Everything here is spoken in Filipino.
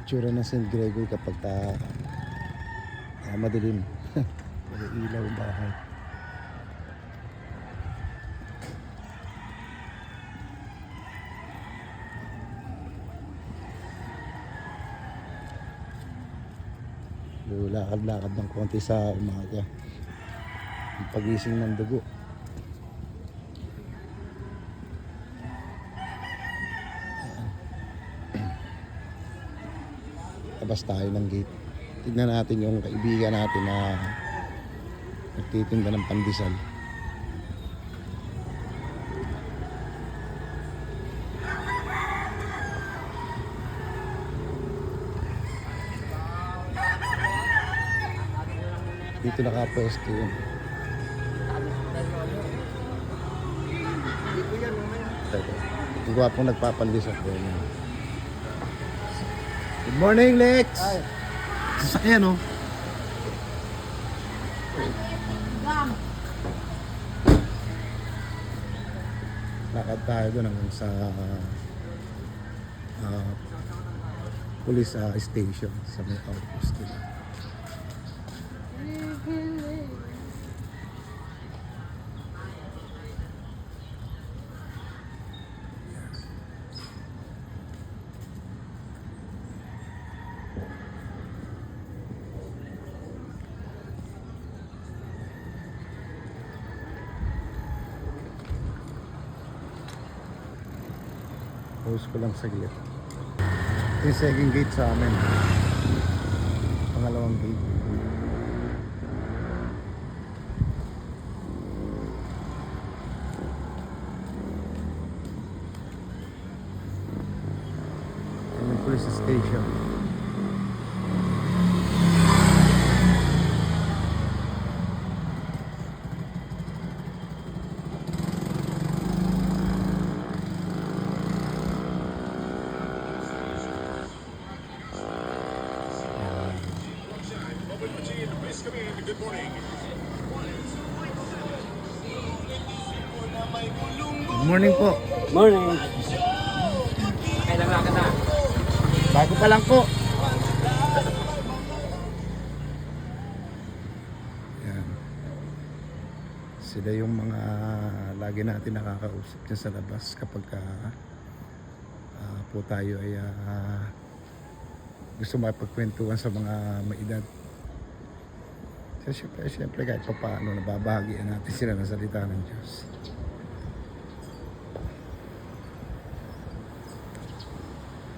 itsura ng St. Gregory kapag madilim. May ilaw ang bahay. Lakad-lakad ng konti sa umaga. Ang pagising ng dugo. Labas tayo ng gate. Tignan natin yung kaibigan natin na nagtitinda ng pandesal. Dito nakapwesto yun. Ang gwapong nagpapandesal ko yun. Good morning, Lex! Ay. Sasakyan, oh. Lakad tayo doon hanggang sa police station sa may outpost nila. Pause ko lang saglit. Ito yung second gate sa amin. Pangalawang gate. Ito yung police station. Good morning. Good morning po. Morning. Kailan ka na? Bago pa lang po. Yan. Sila yung mga lagi natin nakakausap dyan sa labas kapag po tayo ay gusto makipagkwentuhan sa mga maedad. Siyempre kahit pa paano nababahagian natin sila ng salita ng Diyos.